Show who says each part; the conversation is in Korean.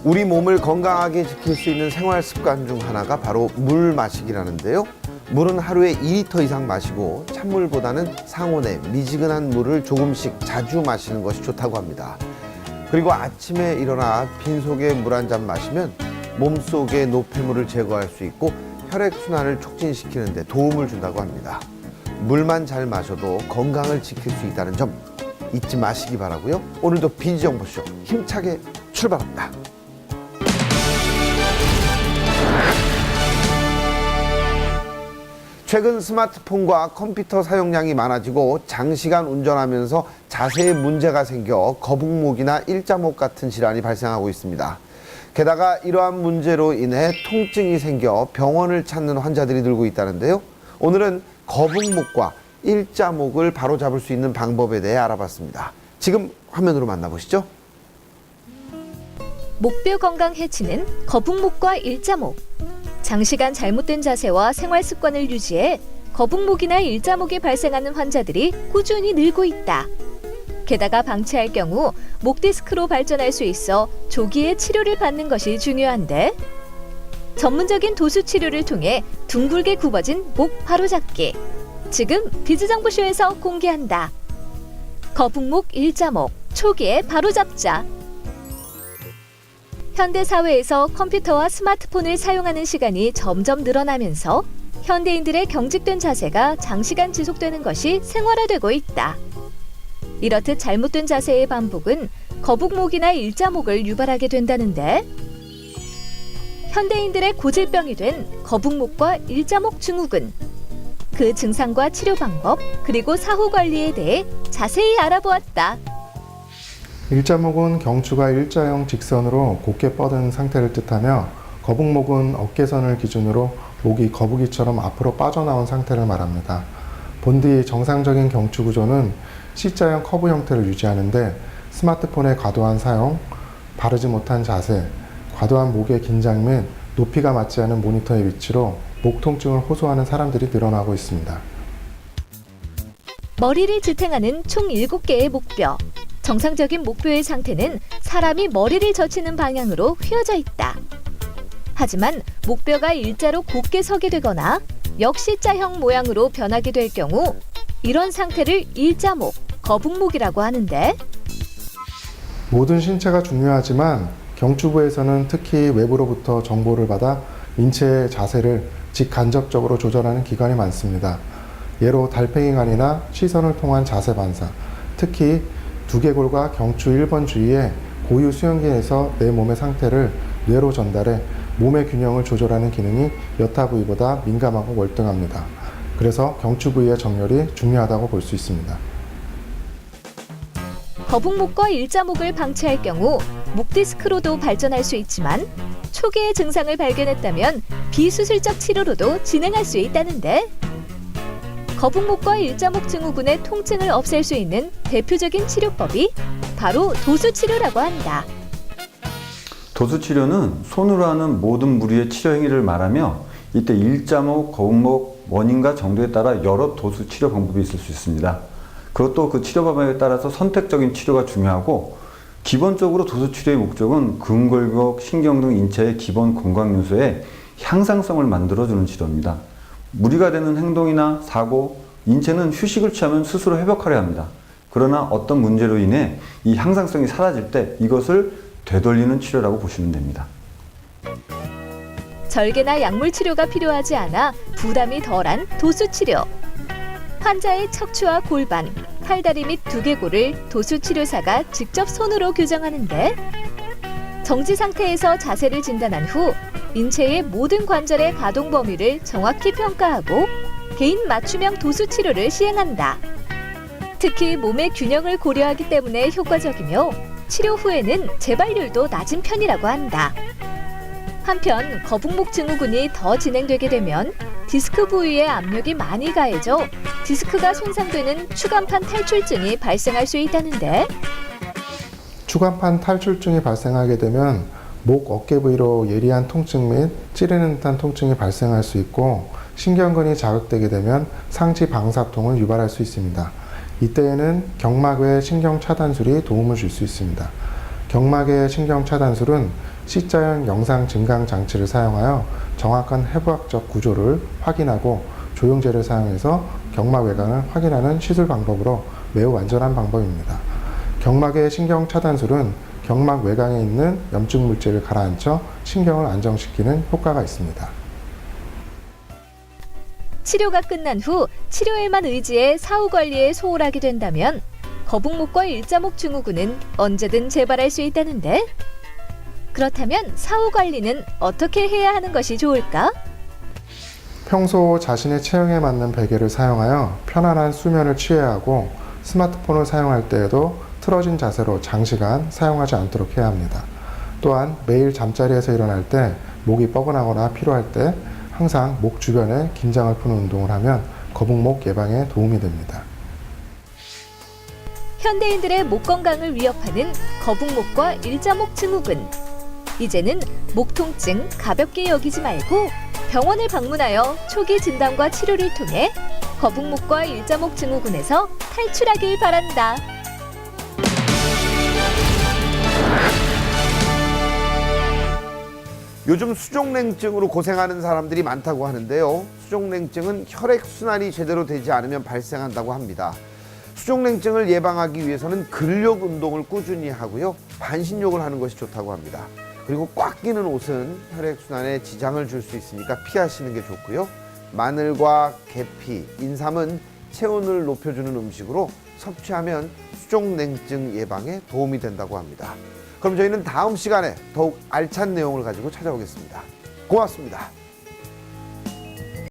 Speaker 1: 우리 몸을 건강하게 지킬 수 있는 생활 습관 중 하나가 바로 물 마시기라는데요. 물은 하루에 2리터 이상 마시고 찬물보다는 상온의 미지근한 물을 조금씩 자주 마시는 것이 좋다고 합니다. 그리고 아침에 일어나 빈속에 물 한 잔 마시면 몸속의 노폐물을 제거할 수 있고 혈액순환을 촉진시키는 데 도움을 준다고 합니다. 물만 잘 마셔도 건강을 지킬 수 있다는 점 잊지 마시기 바라고요. 오늘도 비지정보쇼 힘차게 출발합니다. 최근 스마트폰과 컴퓨터 사용량이 많아지고 장시간 운전하면서 자세에 문제가 생겨 거북목이나 일자목 같은 질환이 발생하고 있습니다. 게다가 이러한 문제로 인해 통증이 생겨 병원을 찾는 환자들이 늘고 있다는데요. 오늘은 거북목과 일자목을 바로잡을 수 있는 방법에 대해 알아봤습니다. 지금 화면으로 만나보시죠.
Speaker 2: 목뼈 건강 해치는 거북목과 일자목. 장시간 잘못된 자세와 생활 습관을 유지해 거북목이나 일자목이 발생하는 환자들이 꾸준히 늘고 있다. 게다가 방치할 경우 목 디스크로 발전할 수 있어 조기에 치료를 받는 것이 중요한데, 전문적인 도수 치료를 통해 둥글게 굽어진 목 바로잡기. 지금 비즈정보쇼에서 공개한다. 거북목, 일자목, 초기에 바로잡자. 현대 사회에서 컴퓨터와 스마트폰을 사용하는 시간이 점점 늘어나면서 현대인들의 경직된 자세가 장시간 지속되는 것이 생활화되고 있다. 이렇듯 잘못된 자세의 반복은 거북목이나 일자목을 유발하게 된다는데, 현대인들의 고질병이 된 거북목과 일자목 증후군, 그 증상과 치료 방법, 그리고 사후 관리에 대해 자세히 알아보았다.
Speaker 3: 일자목은 경추가 일자형 직선으로 곧게 뻗은 상태를 뜻하며, 거북목은 어깨선을 기준으로 목이 거북이처럼 앞으로 빠져나온 상태를 말합니다. 본디 정상적인 경추 구조는 C자형 커브 형태를 유지하는데, 스마트폰의 과도한 사용, 바르지 못한 자세, 과도한 목의 긴장 및 높이가 맞지 않은 모니터의 위치로 목 통증을 호소하는 사람들이 늘어나고 있습니다.
Speaker 2: 머리를 지탱하는 총 7개의 목뼈. 정상적인 목뼈의 상태는 사람이 머리를 젖히는 방향으로 휘어져 있다. 하지만 목뼈가 일자로 곧게 서게 되거나 역C자형 모양으로 변하게 될 경우, 이런 상태를 일자목, 거북목이라고 하는데,
Speaker 3: 모든 신체가 중요하지만 경추부에서는 특히 외부로부터 정보를 받아 인체의 자세를 직간접적으로 조절하는 기관이 많습니다. 예로 달팽이관이나 시선을 통한 자세 반사, 특히 두개골과 경추 1번 주위에 고유 수용기에서 내 몸의 상태를 뇌로 전달해 몸의 균형을 조절하는 기능이 여타 부위보다 민감하고 월등합니다. 그래서 경추 부위의 정렬이 중요하다고 볼 수 있습니다.
Speaker 2: 거북목과 일자목을 방치할 경우 목 디스크로도 발전할 수 있지만, 초기의 증상을 발견했다면 비수술적 치료로도 진행할 수 있다는데, 거북목과 일자목 증후군의 통증을 없앨 수 있는 대표적인 치료법이 바로 도수치료라고 한다.
Speaker 4: 도수치료는 손으로 하는 모든 무리의 치료 행위를 말하며, 이때 일자목, 거북목, 원인과 정도에 따라 여러 도수 치료 방법이 있을 수 있습니다. 그것도 그 치료 방법에 따라서 선택적인 치료가 중요하고, 기본적으로 도수치료의 목적은 근골격, 신경 등 인체의 기본 건강 요소의 향상성을 만들어주는 치료입니다. 무리가 되는 행동이나 사고, 인체는 휴식을 취하면 스스로 회복하려 합니다. 그러나 어떤 문제로 인해 이 향상성이 사라질 때 이것을 되돌리는 치료라고 보시면 됩니다.
Speaker 2: 절개나 약물 치료가 필요하지 않아 부담이 덜한 도수치료. 환자의 척추와 골반, 팔다리 및 두개골을 도수치료사가 직접 손으로 교정하는데, 정지 상태에서 자세를 진단한 후 인체의 모든 관절의 가동 범위를 정확히 평가하고 개인 맞춤형 도수치료를 시행한다. 특히 몸의 균형을 고려하기 때문에 효과적이며, 치료 후에는 재발률도 낮은 편이라고 한다. 한편 거북목 증후군이 더 진행되게 되면 디스크 부위에 압력이 많이 가해져 디스크가 손상되는 추간판 탈출증이 발생할 수 있다는데,
Speaker 3: 추간판 탈출증이 발생하게 되면 목, 어깨 부위로 예리한 통증 및 찌르는 듯한 통증이 발생할 수 있고, 신경근이 자극되게 되면 상지 방사통을 유발할 수 있습니다. 이때에는 경막 외 신경 차단술이 도움을 줄 수 있습니다. 경막 외 신경 차단술은 C자형 영상 증강 장치를 사용하여 정확한 해부학적 구조를 확인하고 조영제를 사용해서 경막 외곽을 확인하는 시술 방법으로 매우 안전한 방법입니다. 경막의 신경 차단술은 경막 외곽에 있는 염증 물질을 가라앉혀 신경을 안정시키는 효과가 있습니다.
Speaker 2: 치료가 끝난 후 치료에만 의지해 사후 관리에 소홀하게 된다면 거북목과 일자목 증후군은 언제든 재발할 수 있다는데, 그렇다면 사후 관리는 어떻게 해야 하는 것이 좋을까?
Speaker 3: 평소 자신의 체형에 맞는 베개를 사용하여 편안한 수면을 취해야 하고, 스마트폰을 사용할 때에도 틀어진 자세로 장시간 사용하지 않도록 해야 합니다. 또한 매일 잠자리에서 일어날 때 목이 뻐근하거나 피로할 때 항상 목 주변에 긴장을 푸는 운동을 하면 거북목 예방에 도움이 됩니다.
Speaker 2: 현대인들의 목 건강을 위협하는 거북목과 일자목 증후군. 이제는 목 통증 가볍게 여기지 말고 병원을 방문하여 초기 진단과 치료를 통해 거북목과 일자목 증후군에서 탈출하길 바란다.
Speaker 1: 요즘 수족냉증으로 고생하는 사람들이 많다고 하는데요. 수족냉증은 혈액순환이 제대로 되지 않으면 발생한다고 합니다. 수족냉증을 예방하기 위해서는 근력 운동을 꾸준히 하고요. 반신욕을 하는 것이 좋다고 합니다. 그리고 꽉 끼는 옷은 혈액순환에 지장을 줄 수 있으니까 피하시는 게 좋고요. 마늘과 계피, 인삼은 체온을 높여주는 음식으로 섭취하면 수족냉증 예방에 도움이 된다고 합니다. 그럼 저희는 다음 시간에 더욱 알찬 내용을 가지고 찾아오겠습니다. 고맙습니다.